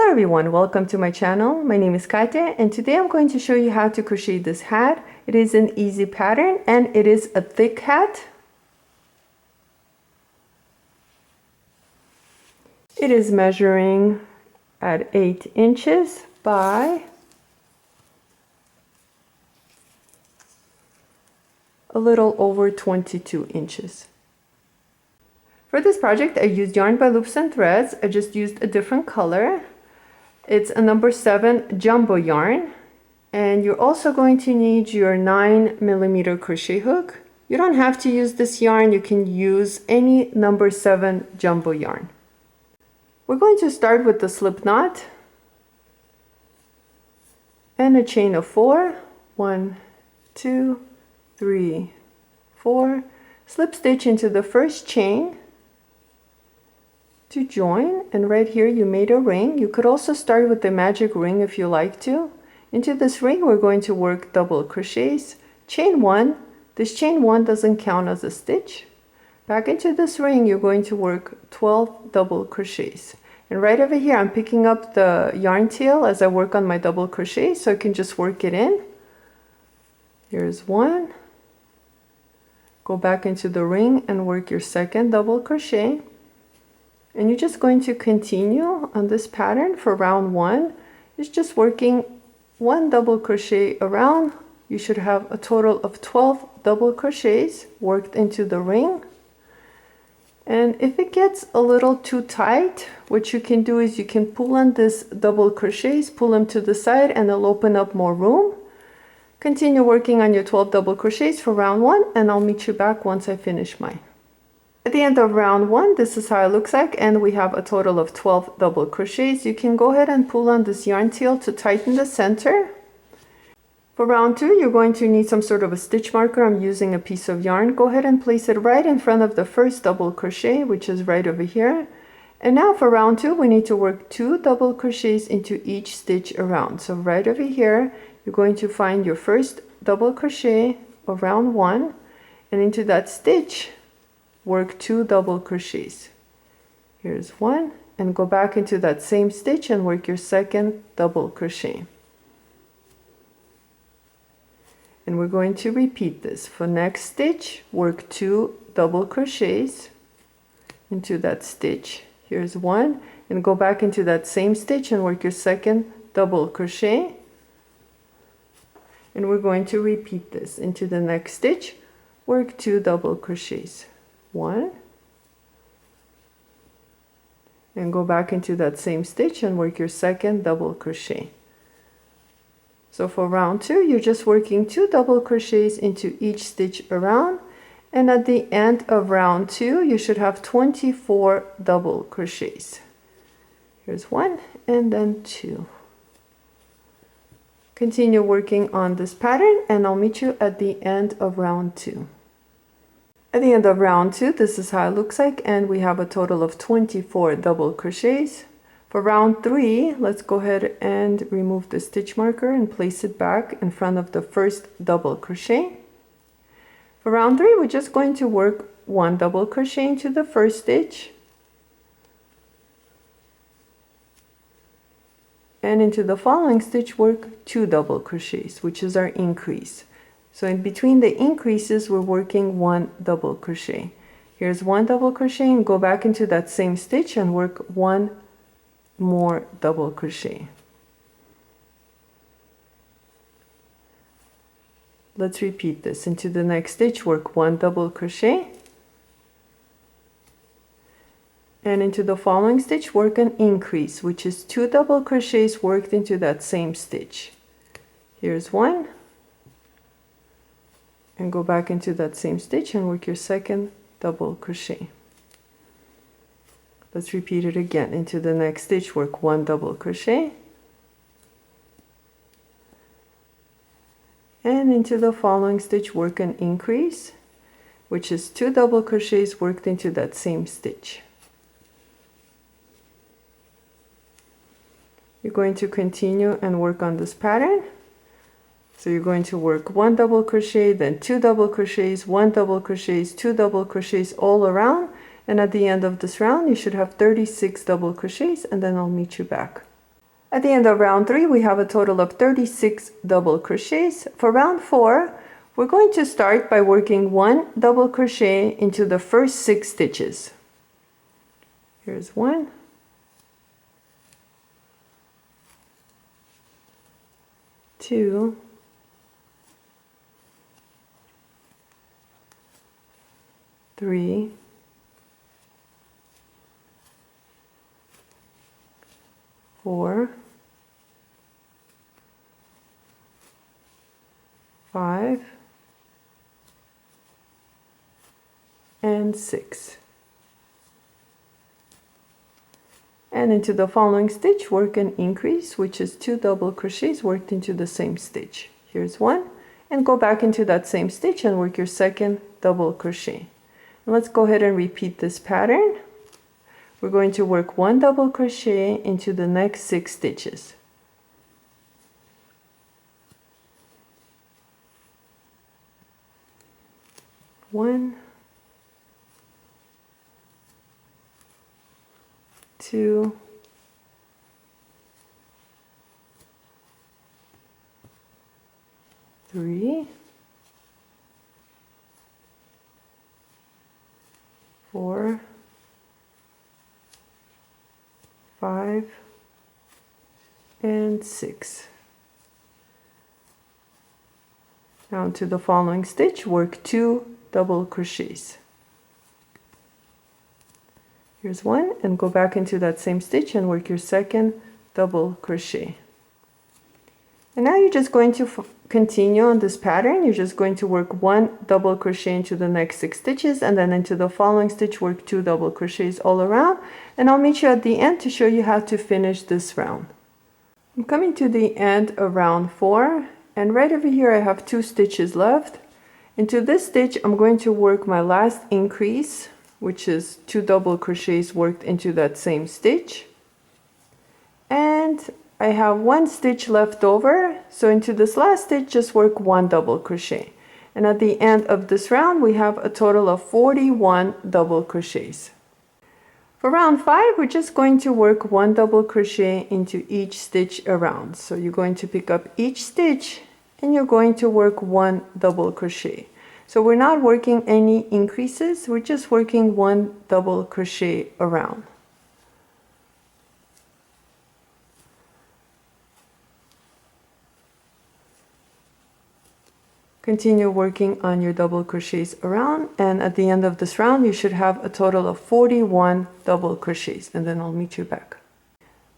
Hello everyone, welcome to my channel. My name is Katya and today I'm going to show you how to crochet this hat. It is an easy pattern and it is a thick hat. It is measuring at 8 inches by a little over 22 inches. For this project I used yarn by Loops and Threads. I just used a different color. It's a number 7 jumbo yarn, and you're also going to need your 9mm crochet hook. You don't have to use this yarn, you can use any number 7 jumbo yarn. We're going to start with the slip knot and a chain of 4. 1, 2, 3, 4. Slip stitch into the first chain to join, and right here you made a ring. You could also start with the magic ring if you like to. Into this ring we're going to work double crochets. Chain 1. This chain 1 doesn't count as a stitch. Back into this ring you're going to work 12 double crochets. And right over here I'm picking up the yarn tail as I work on my double crochet, so I can just work it in. Here's 1. Go back into the ring and work your second double crochet. And you're just going to continue on this pattern for round 1. It's just working 1 double crochet around. You should have a total of 12 double crochets worked into the ring. And if it gets a little too tight, what you can do is you can pull on this double crochets, pull them to the side, and it'll open up more room. Continue working on your 12 double crochets for round 1, and I'll meet you back once I finish mine. At the end of round 1, this is how it looks like, and we have a total of 12 double crochets. You can go ahead and pull on this yarn tail to tighten the center. For round 2, you're going to need some sort of a stitch marker. I'm using a piece of yarn. Go ahead and place it right in front of the first double crochet, which is right over here. And now for round 2, we need to work 2 double crochets into each stitch around. So right over here, you're going to find your first double crochet of round 1, and into that stitch, work 2 double crochets. Here's 1, and go back into that same stitch and work your second double crochet. And we're going to repeat this. For next stitch, work 2 double crochets into that stitch. Here's 1, and go back into that same stitch and work your second double crochet. And we're going to repeat this. Into the next stitch, work 2 double crochets. 1, and go back into that same stitch and work your second double crochet. So for round 2, you're just working 2 double crochets into each stitch around, and at the end of round 2 you should have 24 double crochets. Here's 1 and then 2. Continue working on this pattern and I'll meet you at the end of round 2. At the end of round 2, this is how it looks like, and we have a total of 24 double crochets. For round 3, let's go ahead and remove the stitch marker and place it back in front of the first double crochet. For round 3, we're just going to work 1 double crochet into the first stitch, and into the following stitch work 2 double crochets, which is our increase. So in between the increases we're working 1 double crochet. Here's 1 double crochet, and go back into that same stitch and work 1 more double crochet. Let's repeat this. Into the next stitch work 1 double crochet, and into the following stitch work an increase, which is 2 double crochets worked into that same stitch. Here's 1, and go back into that same stitch and work your second double crochet. Let's repeat it again. Into the next stitch work 1 double crochet, and into the following stitch work an increase, which is 2 double crochets worked into that same stitch. You're going to continue and work on this pattern. So you're going to work 1 double crochet, then 2 double crochets, 1 double crochets, 2 double crochets all around, and at the end of this round you should have 36 double crochets, and then I'll meet you back. At the end of round 3, we have a total of 36 double crochets. For round 4, we're going to start by working 1 double crochet into the first 6 stitches. Here's 1, 2, 3, 4, 5, and 6. And into the following stitch, work an increase, which is 2 double crochets worked into the same stitch. Here's 1, and go back into that same stitch and work your second double crochet. And let's go ahead and repeat this pattern. We're going to work 1 double crochet into the next 6 stitches. One, 2, 3, 4, 5, and 6. Now into the following stitch, work 2 double crochets. Here's 1, and go back into that same stitch and work your second double crochet. And now you're just going to continue on this pattern. You're just going to work 1 double crochet into the next 6 stitches, and then into the following stitch work 2 double crochets all around, and I'll meet you at the end to show you how to finish this round. I'm coming to the end of round 4, and right over here I have 2 stitches left. Into this stitch I'm going to work my last increase, which is 2 double crochets worked into that same stitch, and I have 1 stitch left over, so into this last stitch just work 1 double crochet. And at the end of this round we have a total of 41 double crochets. For round 5, we're just going to work 1 double crochet into each stitch around. So you're going to pick up each stitch and you're going to work 1 double crochet. So we're not working any increases, we're just working 1 double crochet around. Continue working on your double crochets around, and at the end of this round you should have a total of 41 double crochets, and then I'll meet you back.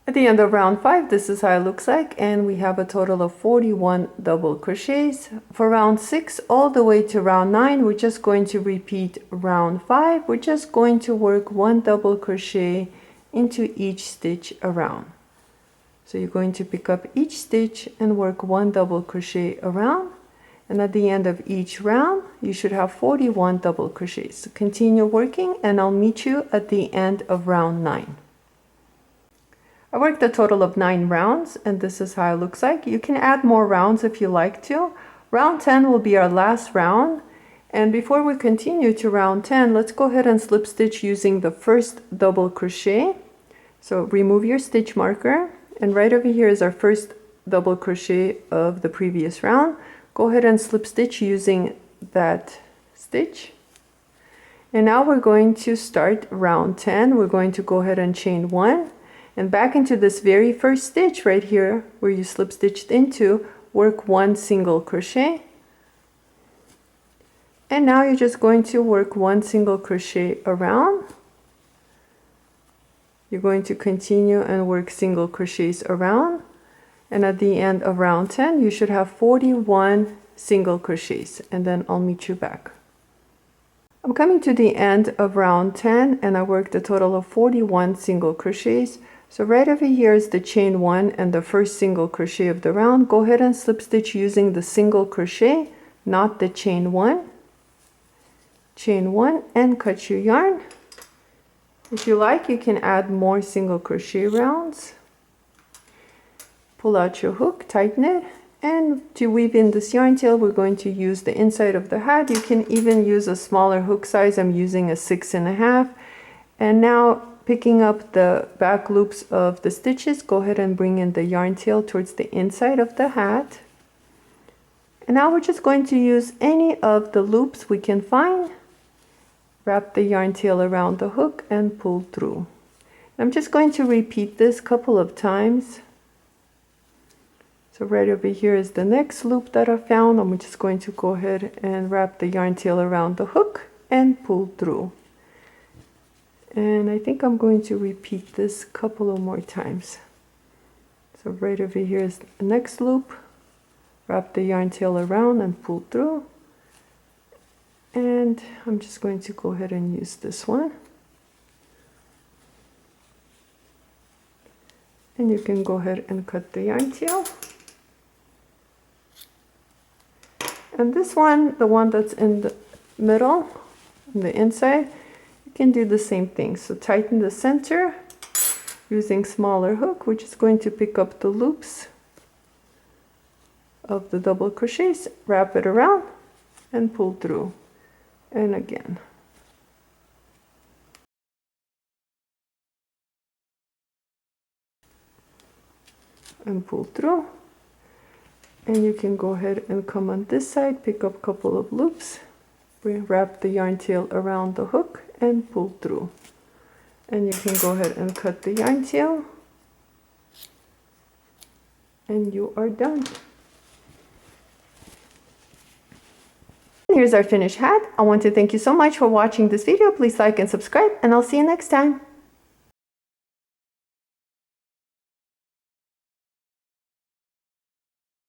At the end of round 5, this is how it looks like, and we have a total of 41 double crochets. For round 6 all the way to round 9, we're just going to repeat round 5. We're just going to work 1 double crochet into each stitch around. So you're going to pick up each stitch and work 1 double crochet around. And at the end of each round, you should have 41 double crochets. So continue working, and I'll meet you at the end of round 9. I worked a total of 9 rounds, and this is how it looks like. You can add more rounds if you like to. Round 10 will be our last round. And before we continue to round 10, let's go ahead and slip stitch using the first double crochet. So remove your stitch marker, and right over here is our first double crochet of the previous round. Go ahead and slip stitch using that stitch. And now we're going to start round 10. We're going to go ahead and chain 1 and back into this very first stitch right here where you slip stitched into, work 1 single crochet. And now you're just going to work 1 single crochet around. You're going to continue and work single crochets around. And at the end of round 10, you should have 41 single crochets, and then I'll meet you back. I'm coming to the end of round 10, and I worked a total of 41 single crochets. So right over here is the chain 1 and the first single crochet of the round. Go ahead and slip stitch using the single crochet, not the chain 1. Chain 1 and cut your yarn. If you like, you can add more single crochet rounds. Pull out your hook, tighten it, and to weave in this yarn tail, we're going to use the inside of the hat. You can even use a smaller hook size. I'm using a 6.5. And now picking up the back loops of the stitches, go ahead and bring in the yarn tail towards the inside of the hat. And now we're just going to use any of the loops we can find, wrap the yarn tail around the hook and pull through. I'm just going to repeat this a couple of times. So right over here is the next loop that I found. I'm just going to go ahead and wrap the yarn tail around the hook and pull through. And I think I'm going to repeat this a couple of more times. So right over here is the next loop. Wrap the yarn tail around and pull through. And I'm just going to go ahead and use this one. And you can go ahead and cut the yarn tail. And this one, the one that's in the middle, on the inside, you can do the same thing. So tighten the center using smaller hook, which is going to pick up the loops of the double crochets, wrap it around and pull through. And again. And pull through. And you can go ahead and come on this side, pick up a couple of loops, wrap the yarn tail around the hook and pull through. And you can go ahead and cut the yarn tail. And you are done. Here's our finished hat. I want to thank you so much for watching this video. Please like and subscribe, and I'll see you next time.